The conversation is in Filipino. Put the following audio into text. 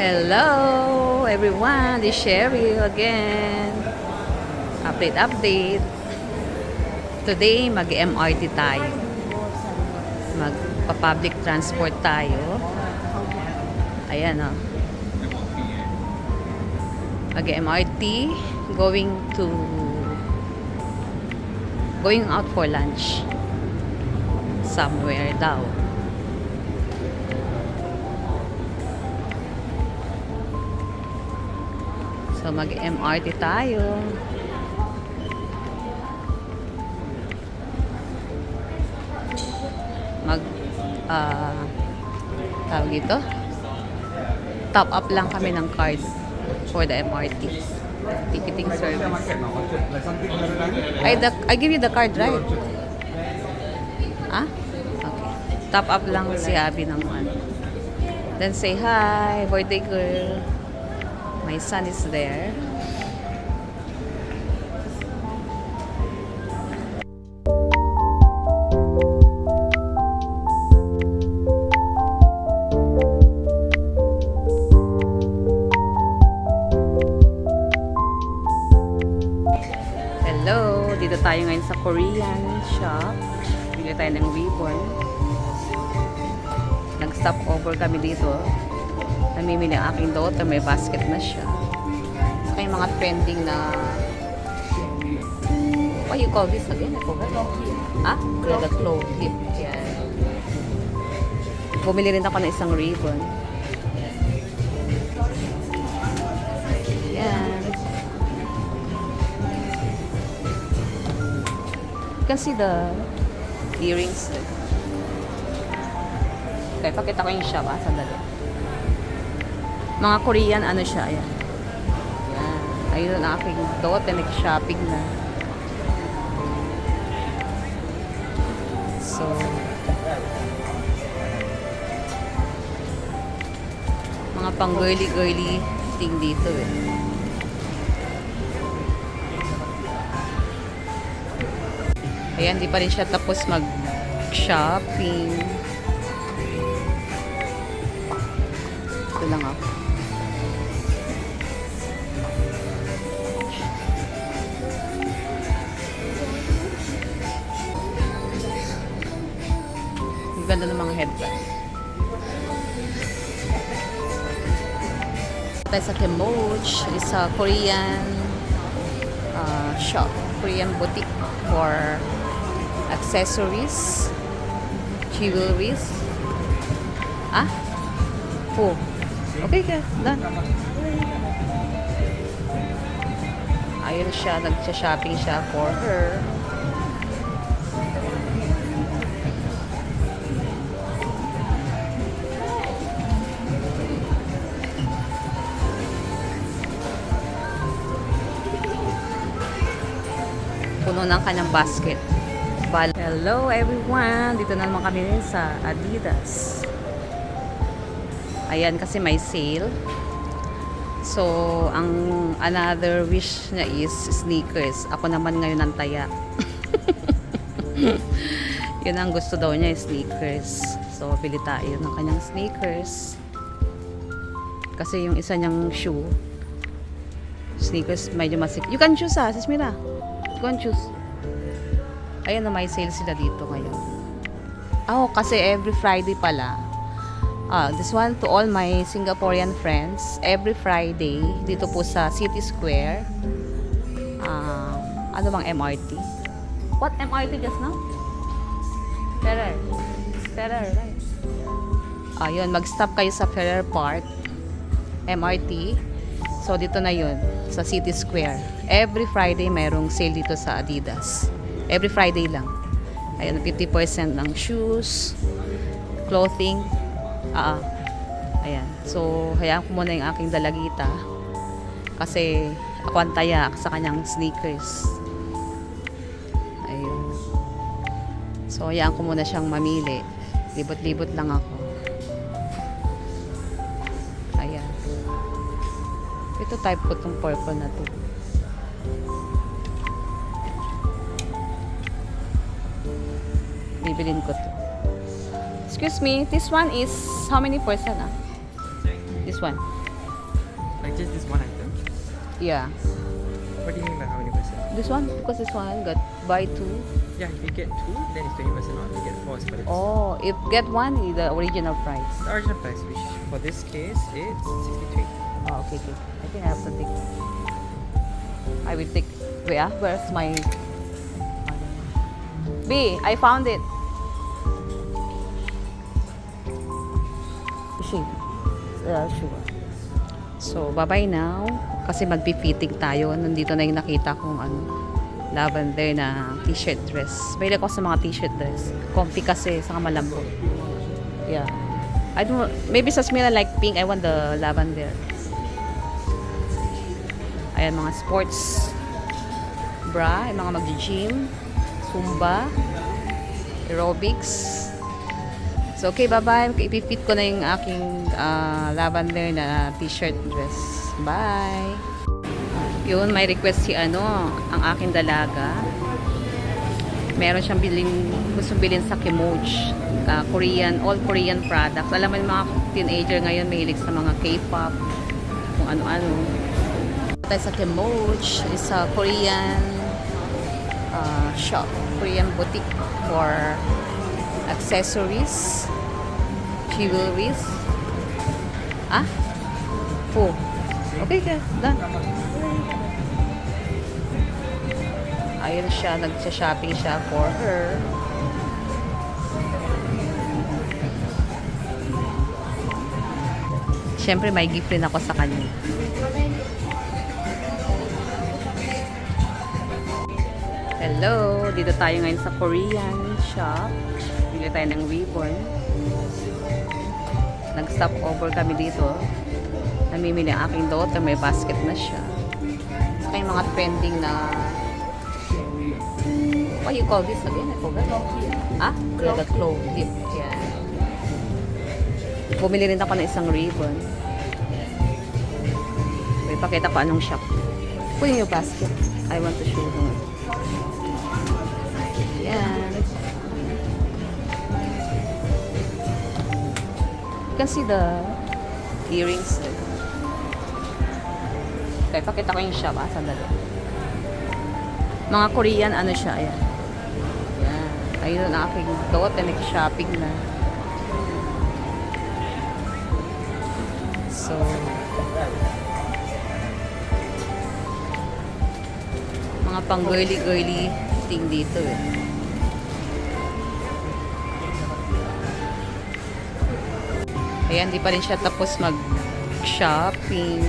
Hello everyone, this is Sherry again. Update. Today mag-MRT tayo. Magpa-public transport tayo. Ayan o. Mag-MRT going out for lunch. Somewhere daw. So mag-MRT tayo. Tawag ito? Top up lang kami ng card for the MRT. Ticketing service. I give you the card, right? Ah? Okay. Top up lang si Abby ng ano. Then say hi, birthday girl. My son is there. Hello! Dito tayo ngayon sa Korean shop. Bili tayo ng ribbon. Nag-stop over kami dito. Namimili ang aking daughter, may basket na siya. Saka yung mga trending na what you call this again? I forgot. Ah? The claw clip. Yan. Bumili rin ako ng isang ribbon. Yan. You can see the earrings. Okay, pakita ko yung shop. Sandali. Mga Korean, ano siya, ayan. Ayan. Ayun ang aking daughter, nag-shopping na. So, mga pang girly thing dito eh. Ayan, di pa rin siya tapos mag-shopping. Ito lang ako. Ganda ng mga headband. Tayo sa Kemoch, is a Korean shop, Korean boutique for accessories, jewelries. Ah? Oh. Okay ka, done. Ayun siya, nag-shopping siya for her. Puno ng kanyang basket. Hello everyone! Dito na naman kami sa Adidas. Ayan, kasi may sale. So, ang another wish niya is sneakers. Ako naman ngayon ang taya. Yun ang gusto daw niya, sneakers. So, pili tayo ng kanyang sneakers. Kasi yung isa niyang shoe, sneakers, medyo masik. You can choose Sis Mira. You can choose. Ayan na, may sale sila dito ngayon. Kasi every Friday pala. This one to all my Singaporean friends. Every Friday, dito po sa City Square. Ano bang MRT? What MRT just now? Ferrer, right? Yun, mag-stop kayo sa Ferrer Park. MRT. So, dito na yun. Sa City Square. Every Friday, mayroong sale dito sa Adidas. Every Friday lang. Ayun, 50% ng shoes, clothing. Ayan. So, hayaan ko muna yung aking dalagita. Kasi, ako ang taya sa kanyang sneakers. Ayun. So, hayaan ko muna siyang mamili. Libot-libot lang ako. Ayan. Ito type ko tong purple na to. Bibilin ko to. Excuse me, this one is how many percent? This one. Like just this one item? Yeah. What do you mean by how many percent? This one, because this one got buy two. Yeah, if you get 2, then it's 20% off. If you get 4, it's but it's Oh, if get one, the original price. the original price, which for this case, it's 63. Oh, okay, okay. I think I have to take. I will take. Where's my? B, I found it. She. Sure. So, bye-bye now. Kasi magpi-fitting tayo. Nandito na yung nakita kong lavender na t-shirt dress. Mahilig ako sa mga t-shirt dress. Comfy kasi, saka malambot. Yeah. I don't, maybe sa Smila like pink, I want the lavender. Ayan, mga sports bra, yung mga mag-gym, Zumba, aerobics. So, okay, bye-bye. Ipifit ko na yung aking lavender na t-shirt dress. Bye! Yun, may request si ang aking dalaga. Meron siyang gusto bilhin sa Kimoch. Korean, all Korean products. Alam mo yung mga teenager ngayon, mahilig sa mga K-pop, kung ano-ano. Tayo sa Kimoch, is a Korean shop, Korean boutique for accessories, jewelries. Ah? Oh. Okay, ka. Done. Ayun siya, nagsa-shopping siya for her. Siyempre, may gift rin ako sa kanya. Hello! Dito tayo ngayon sa Korean shop. Bili tayo ng ribbon. Nag-stop over kami dito. Namimili ang aking daughter. May basket na siya. Saka yung mga trending na what you call this again? I forgot. Ah? Yeah, the clove dip. Yeah. Bumili rin ako ng isang ribbon. May pakita ko anong shop. Put in your basket. I want to show you. Yan. You can see the earrings. Okay, pakita ko yung shop. Sandali. Mga Korean, ano siya, ayan. Ayan. Ayun ang aking daughter, nag-shopping na. So, mga pang girly-girly thing dito eh. Ayan, di pa rin siya tapos mag-shopping.